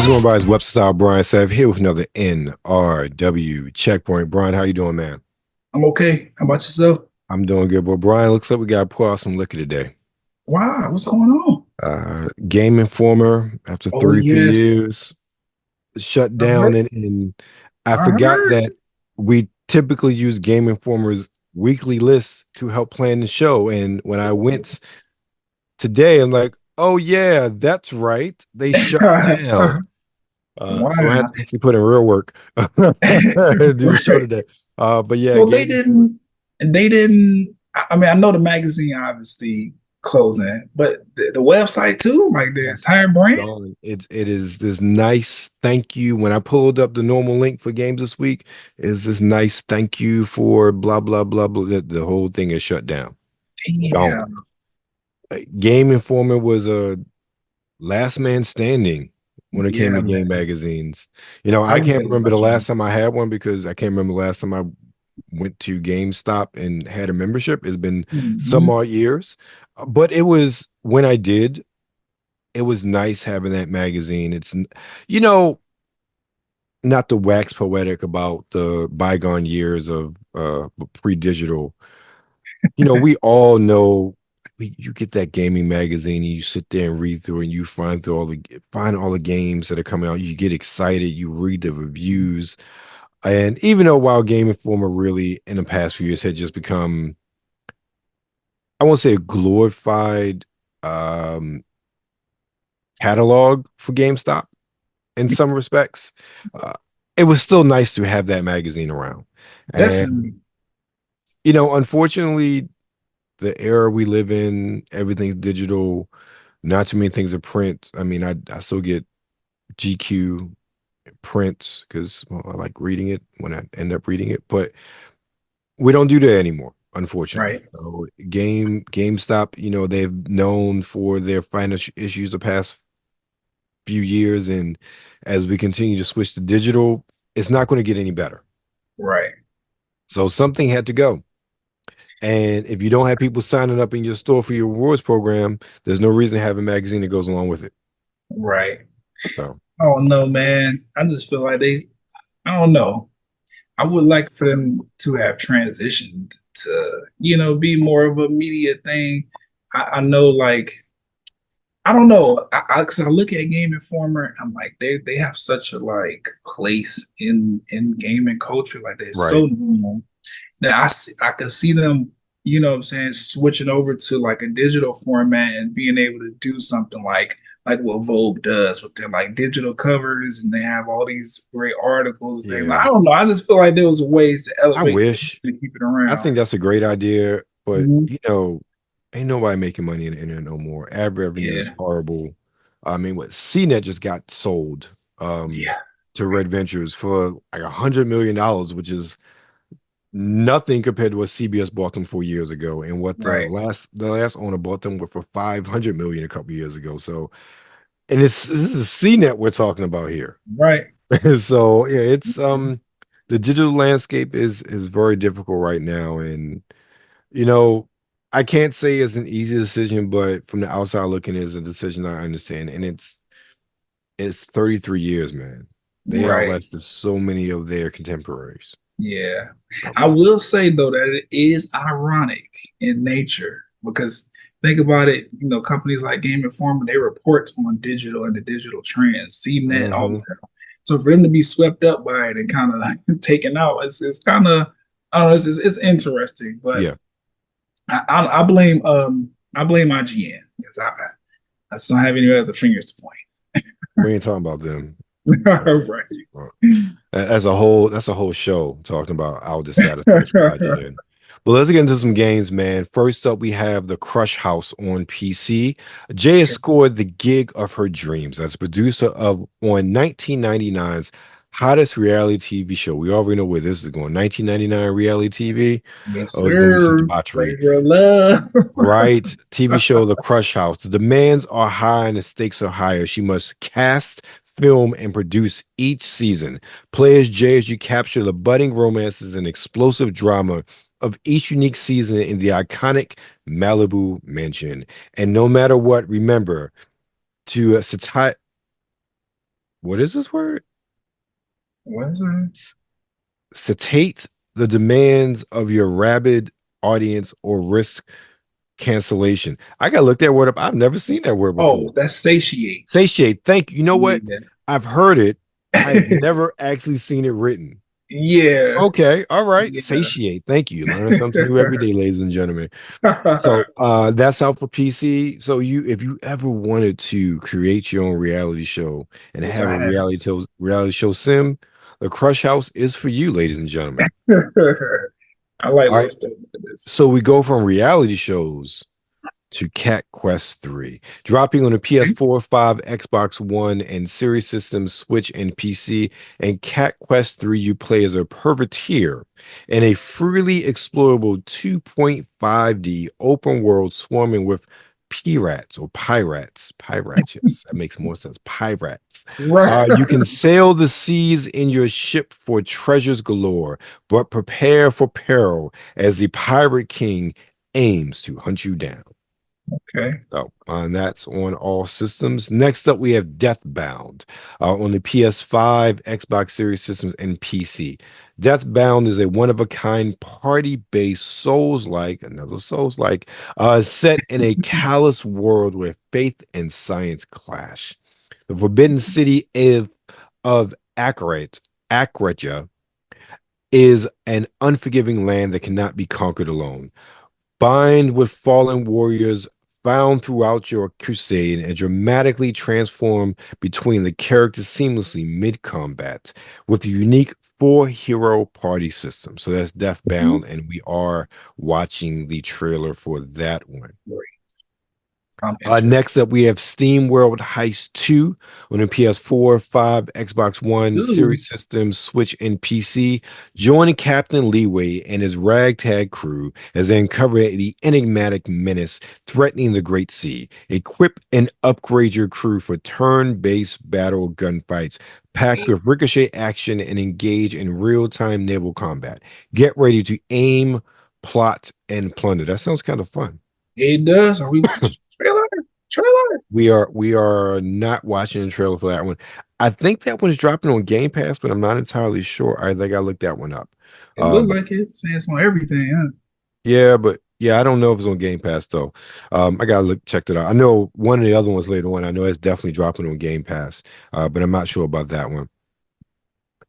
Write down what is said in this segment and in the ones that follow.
How's it going, Brian? It's Webster Style Brian Sav here with another NRW checkpoint. Brian, how you doing, man? I'm okay. How about yourself? I'm doing good, but Brian, looks like we got to pour out some liquor today. Wow, what's going on? Game Informer, after 33 yes. years, shut down, and I forgot that we typically use Game Informer's weekly list to help plan the show. And when I went today, I'm like, oh yeah, that's right, they shut down. Wow. So I had to actually put in real work to do the show today. But yeah, well, they didn't. I mean, I know the magazine obviously closing, but the website too, like the entire brand. It is this nice thank you. When I pulled up the normal link for games this week, is this nice thank you for blah blah blah blah. The whole thing is shut down. Yeah. Game Informer was a last man standing when it came to game magazines. You know, I can't remember the last time I had one, because I can't remember the last time I went to GameStop and had a membership. It's been some odd years, but it was, when I did, it was nice having that magazine. It's, you know, not to wax poetic about the bygone years of pre-digital. You know, we all know, you get that gaming magazine and you sit there and read through, and you find all the games that are coming out. You get excited, you read the reviews. And even though while Game Informer really in the past few years had just become, I won't say a glorified catalog for GameStop in some respects, it was still nice to have that magazine around. Definitely. And, you know, unfortunately, the era we live in, everything's digital. Not too many things are print. I mean, I still get GQ prints because, well, I like reading it when I end up reading it, but we don't do that anymore, unfortunately. Right. So GameStop, you know, they've known for their financial issues the past few years, and as we continue to switch to digital, it's not going to get any better. Right. So something had to go. And if you don't have people signing up in your store for your rewards program, there's no reason to have a magazine that goes along with it. Right. So, oh no, man. I just feel like I don't know. I would like for them to have transitioned to, you know, be more of a media thing. I know, like, I don't know. Because I look at Game Informer, I'm like, they have such a like place in gaming culture. Like, they're so normal. Now I could see them, you know what I'm saying, switching over to like a digital format and being able to do something like what Vogue does with their like digital covers, and they have all these great articles. yeah. Like, I don't know. I just feel like there was ways to elevate. I wish. To keep it around. I think that's a great idea, but you know, ain't nobody making money in the internet no more. Ad revenue is horrible. I mean, what CNET just got sold to Red Ventures for like $100 million, which is nothing compared to what CBS bought them 4 years ago, and what the last owner bought them for $500 million a couple years ago. So, and this is CNET we're talking about here, right? So yeah, it's the digital landscape is very difficult right now, and you know, I can't say it's an easy decision, but from the outside looking, it's a decision I understand, and it's 33 years, man. They outlasted so many of their contemporaries. Yeah. I will say, though, that it is ironic in nature, because think about it, you know, companies like Game Informer, they report on digital and the digital trends, CNET, all of that. So for them to be swept up by it and kind of like taken out, it's kind of, I don't know, it's interesting. But yeah, I blame IGN, because I just don't have any other fingers to point. We ain't talking about them. Right. As a whole, that's a whole show talking about our dissatisfaction. But let's get into some games, man. First up, we have the Crush House on PC. Jay has scored the gig of her dreams as producer of on 1999's hottest reality TV show. We already know where this is going. 1999 reality TV. Yes, sir. Right. TV show The Crush House. The demands are high and the stakes are higher. She must cast, film, and produce each season. Play as Jay as you capture the budding romances and explosive drama of each unique season in the iconic Malibu mansion. And no matter what, remember to what is this word? What is it? Satiate the demands of your rabid audience or risk cancellation. I gotta look that word up. I've never seen that word before. Oh, that's satiate. Satiate. Thank you. You know what? Yeah. I've heard it. I've never actually seen it written. Yeah. Okay. All right. Yeah. Satiate. Thank you. Learning something new every day, ladies and gentlemen. So that's out for PC. So if you ever wanted to create your own reality show and Which have I a have. reality show sim, the Crush House is for you, ladies and gentlemen. I like All right. stuff like this. So we go from reality shows to Cat Quest 3, dropping on the PS4, 5, Xbox One, and Series systems, Switch, and PC. And Cat Quest 3, you play as a perverteer in a freely explorable 2.5D open world swarming with pirates or pirates. Pirates, yes, that makes more sense. Pirates. Right. You can sail the seas in your ship for treasures galore, but prepare for peril as the pirate king aims to hunt you down. Okay. So, and that's on all systems. Next up, we have Deathbound on the PS5, Xbox Series systems, and PC. Deathbound is a one-of-a-kind party-based Souls-like, another Souls-like, set in a callous world where faith and science clash. The forbidden city of Akretja is an unforgiving land that cannot be conquered alone. Bind with fallen warriors found throughout your crusade and dramatically transform between the characters seamlessly mid-combat with the unique 4-hero party system. So that's Deathbound, and we are watching the trailer for that one. Next up, we have SteamWorld Heist 2 on the PS4, 5, Xbox One, Series systems, Switch, and PC. Join Captain Leeway and his ragtag crew as they uncover the enigmatic menace threatening the Great Sea. Equip and upgrade your crew for turn-based battle gunfights packed with ricochet action and engage in real-time naval combat. Get ready to aim, plot, and plunder. That sounds kind of fun. It does. Are we watching trailer? We are not watching the trailer for that one. I think that one's dropping on Game Pass, but I'm not entirely sure. I think I looked that one up. It looked like it. Saying it's on everything, huh? Yeah, but I don't know if it's on Game Pass though. I gotta check it out. I know one of the other ones later on. I know it's definitely dropping on Game Pass, but I'm not sure about that one.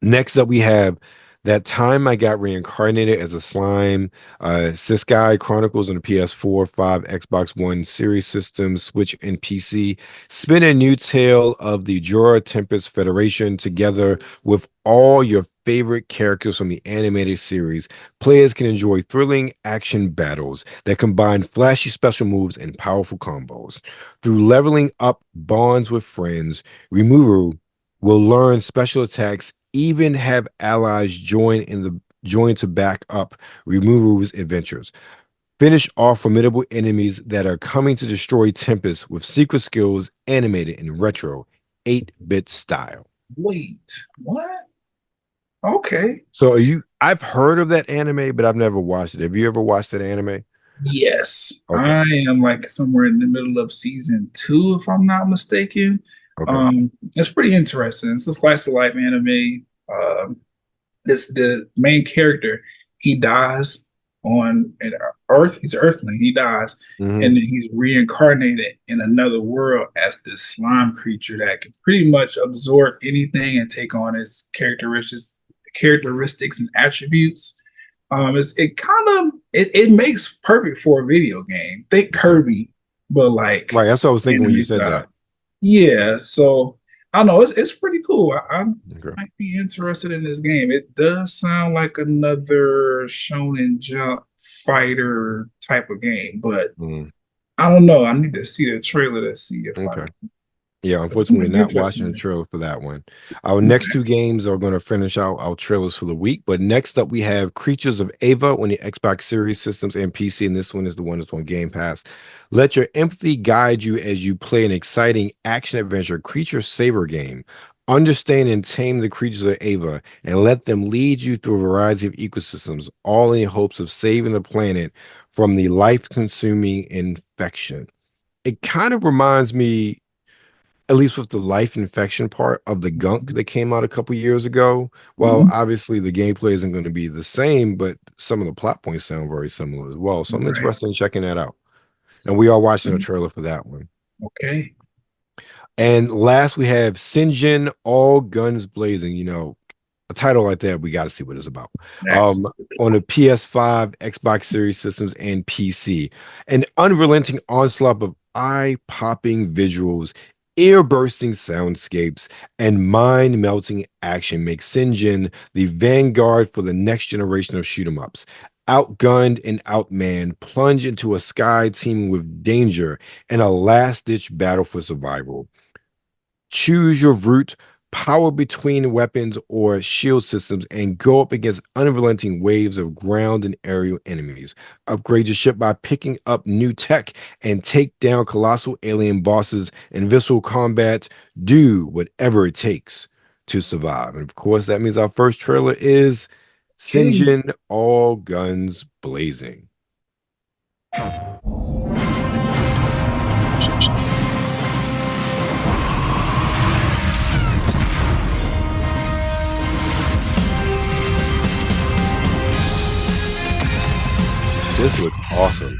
Next up, we have That Time I Got Reincarnated as a Slime, ISEKAI Chronicles on the PS4, 5, Xbox One, Series systems, Switch, and PC. Spin a new tale of the Jura Tempest Federation together with all your favorite characters from the animated series. Players can enjoy thrilling action battles that combine flashy special moves and powerful combos. Through leveling up bonds with friends, Rimuru will learn special attacks, even have allies join to back up Rimuru's adventures. Finish off formidable enemies that are coming to destroy Tempest with secret skills animated in retro 8-bit style. Wait, what? Okay. So I've heard of that anime, but I've never watched it. Have you ever watched that anime? Yes. Okay. I am like somewhere in the middle of season 2, if I'm not mistaken. Okay. It's pretty interesting. It's a slice of life anime. It's the main character. He dies on Earth. He's an Earthling. He dies, and then he's reincarnated in another world as this slime creature that can pretty much absorb anything and take on its characteristics and attributes. It makes perfect for a video game. Think Kirby, but like right. That's what I was thinking when you said that. Yeah, so I don't know. It's pretty cool. I might be interested in this game. It does sound like another Shonen Jump fighter type of game, but I don't know. I need to see the trailer to see if Yeah, unfortunately, we're not watching the trailer for that one. Our next two games are going to finish out our trailers for the week. But next up, we have Creatures of Ava on the Xbox Series systems and PC. And this one is the one that's on Game Pass. Let your empathy guide you as you play an exciting action-adventure creature saver game. Understand and tame the creatures of Ava and let them lead you through a variety of ecosystems, all in hopes of saving the planet from the life-consuming infection. It kind of reminds me at least with the life infection part of the gunk that came out a couple years ago. Well, obviously the gameplay isn't going to be the same, but some of the plot points sound very similar as well. So I'm interested in checking that out. And we are watching a trailer for that one. Okay. And last we have Sinjin All Guns Blazing. You know, a title like that, we got to see what it's about. On the PS5, Xbox Series systems, and PC. An unrelenting onslaught of eye-popping visuals, ear-bursting soundscapes, and mind-melting action makes Sinjin the vanguard for the next generation of shoot-'em-ups. Outgunned and outmanned, plunge into a sky teeming with danger and a last-ditch battle for survival. Choose your route, power between weapons or shield systems, and go up against unrelenting waves of ground and aerial enemies. Upgrade your ship by picking up new tech and take down colossal alien bosses in visceral combat. Do whatever it takes to survive. And of course, that means our first trailer is Sinjin All Guns Blazing. This looks awesome.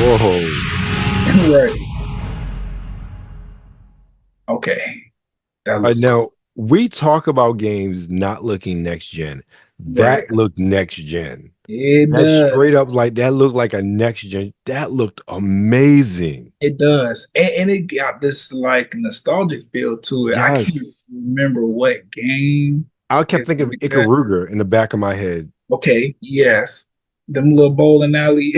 Whoa. Right. Okay. Now, we talk about games not looking next gen. That looked next gen. It does. Straight up, like that looked like a next gen. That looked amazing. It does. And it got this like nostalgic feel to it. Yes. I can't remember what game. I kept thinking of Ikaruga in the back of my head. Okay, yes. Them little bowling alley.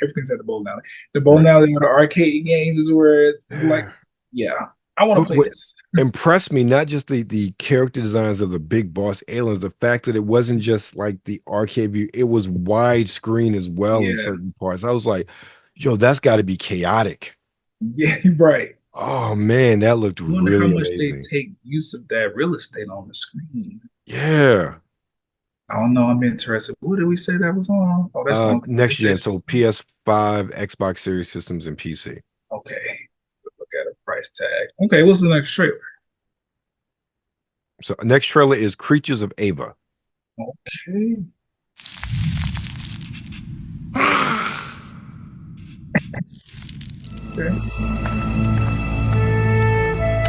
Everything's at the bowling alley. The bowling alley or the arcade games where it's like, yeah, I want to play this. Impressed me, not just the character designs of the big boss aliens, the fact that it wasn't just like the arcade view, it was widescreen as well in certain parts. I was like, yo, that's got to be chaotic. Yeah, right. Oh man, that looked really how much amazing. they take use of that real estate on the screen. Yeah. I don't know. I'm interested. What did we say that was on? Oh, that's on next gen. So PS5, Xbox Series systems, and PC. Okay. Look at a price tag. Okay, what's the next trailer? So next trailer is Creatures of Ava. Okay.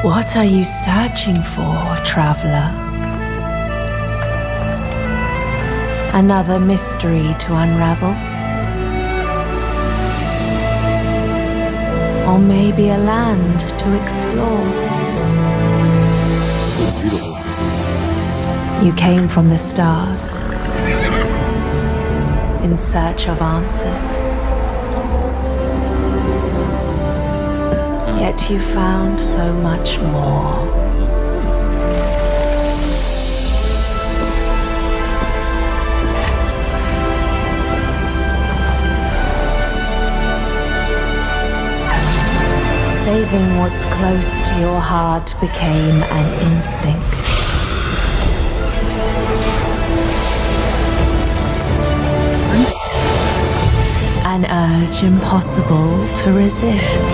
What are you searching for, traveler? Another mystery to unravel? Or maybe a land to explore? This is beautiful. You came from the stars in search of answers. Yet you found so much more. Saving what's close to your heart became an instinct. An urge impossible to resist.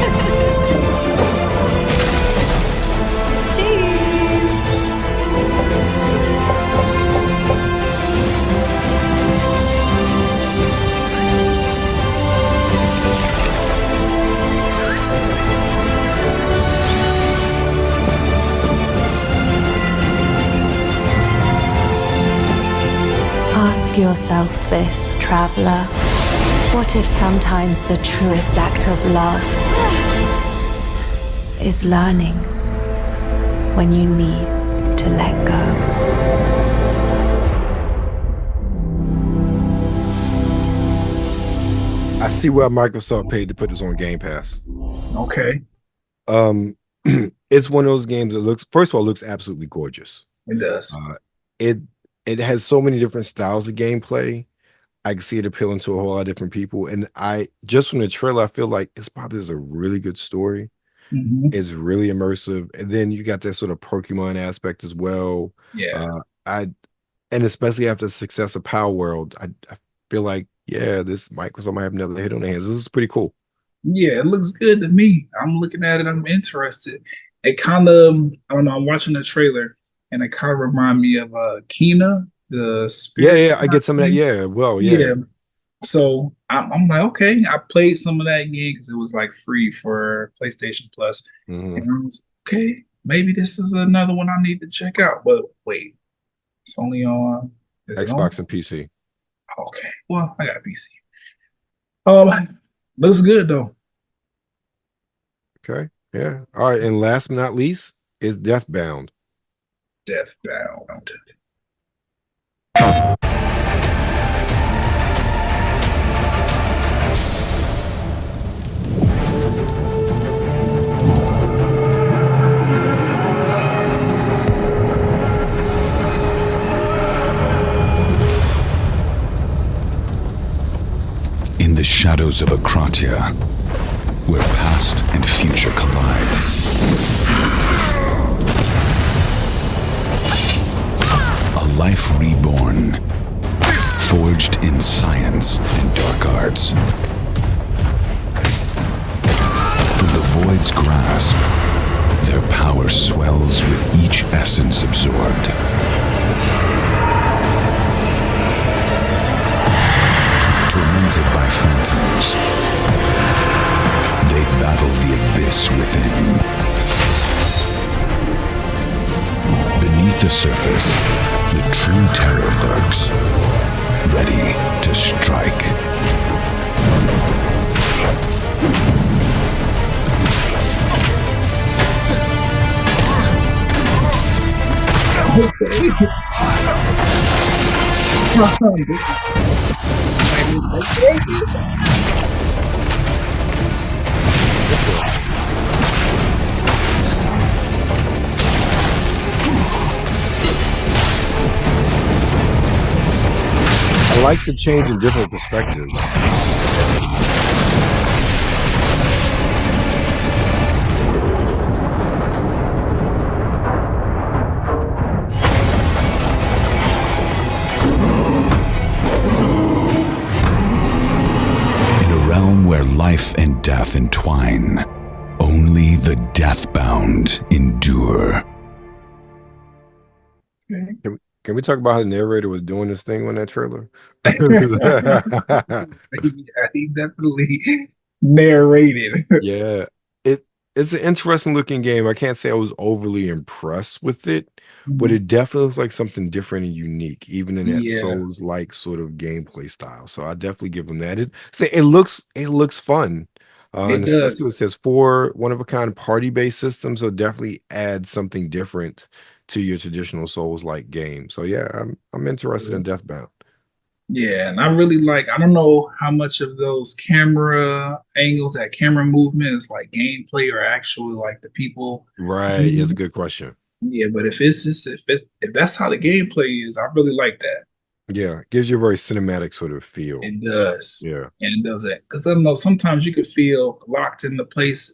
Ask yourself this, traveler. What if sometimes the truest act of love is learning when you need to let go? I see why Microsoft paid to put this on Game Pass. Okay. It's one of those games that looks, first of all, looks absolutely gorgeous. It does. It has so many different styles of gameplay. I can see it appealing to a whole lot of different people. And I just from the trailer, I feel like it's probably a really good story. It's really immersive. And then you got that sort of Pokemon aspect as well. Yeah. And especially after the success of Power World, I feel like, yeah, this Microsoft might have another hit on their hands. This is pretty cool. Yeah, it looks good to me. I'm looking at it. I'm interested. It kind of, I don't know, I'm watching the trailer and it kind of reminds me of Kena, the spirit. Yeah, I get some of that. Yeah, well, yeah. So I'm like, okay, I played some of that game because it was like free for PlayStation Plus. And I was okay, maybe this is another one I need to check out. But wait, it's only on Xbox and PC. Okay, well, I got a PC. Looks good though. Okay, yeah. All right, and last but not least is Deathbound. Deathbound. In the shadows of Akratia, where past and future collide, a life reborn, forged in science and dark arts. From the void's grasp, their power swells with each essence absorbed. Tormented by phantoms, they battle the abyss within. Beneath the surface, the true terror lurks, ready to strike. I like the change in different perspectives. Where life and death entwine, only the deathbound endure. Can we talk about how the narrator was doing this thing on that trailer? Yeah, he definitely narrated. Yeah, it's an interesting looking game. I can't say I was overly impressed with it, but it definitely looks like something different and unique, even in that Souls-like sort of gameplay style. So I definitely give them that. It looks fun. And especially it says 4 one-of-a-kind party-based systems, so definitely add something different to your traditional Souls-like game. So yeah, I'm interested in Deathbound. Yeah, and I really I don't know how much of those camera angles, that camera movement is like gameplay or actually like the people. Right, that's a good question. Yeah, but if that's how the gameplay is, I really like that. Yeah, it gives you a very cinematic sort of feel. It does. Yeah. And it does it. Because I don't know, sometimes you could feel locked into place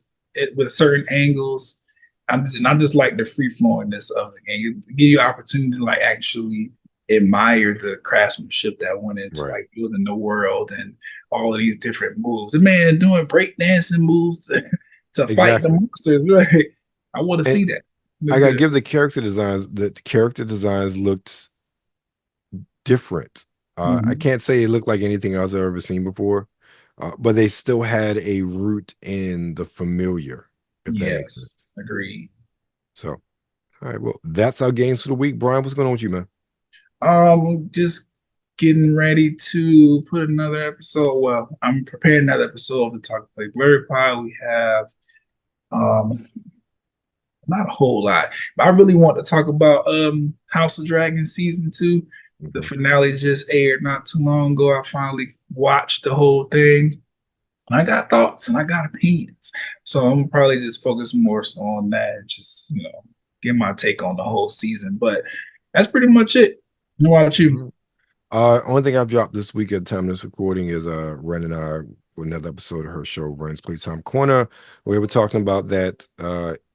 with certain angles. I just like the free flowingness of the game. It give you opportunity to like actually admire the craftsmanship that went into like building the world and all of these different moves. The man doing breakdancing moves to fight the monsters. Right? I want to see that. I gotta give the character designs. The character designs looked different. I can't say it looked like anything else I've ever seen before, but they still had a root in the familiar. Yes, agreed. So, all right, well, that's our games for the week. Brian, what's going on with you, man? Just getting ready to put another episode. Well, I'm preparing another episode of the Talk+Play Blurred Pod. We have not a whole lot, but I really want to talk about House of Dragons season 2. The finale just aired not too long ago. I finally watched the whole thing. And I got thoughts and I got opinions. So I'm probably just focus more so on that and just, get my take on the whole season. But that's pretty much it. What about you? Only thing I've dropped this week at the time of this recording is Ren and I for another episode of her show, Ren's Playtime Corner, where we're talking about that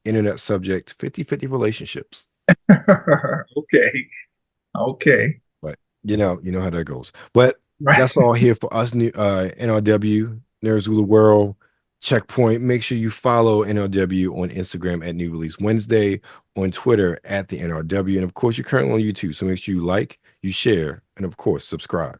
internet subject, 50-50 relationships. Okay. But you know how that goes. But that's all here for us, NRW, Nerds Rule the World, Checkpoint. Make sure you follow NRW on Instagram at New Release Wednesday, on Twitter at the NRW, and of course you're currently on YouTube, so make sure you like, you share, and of course subscribe.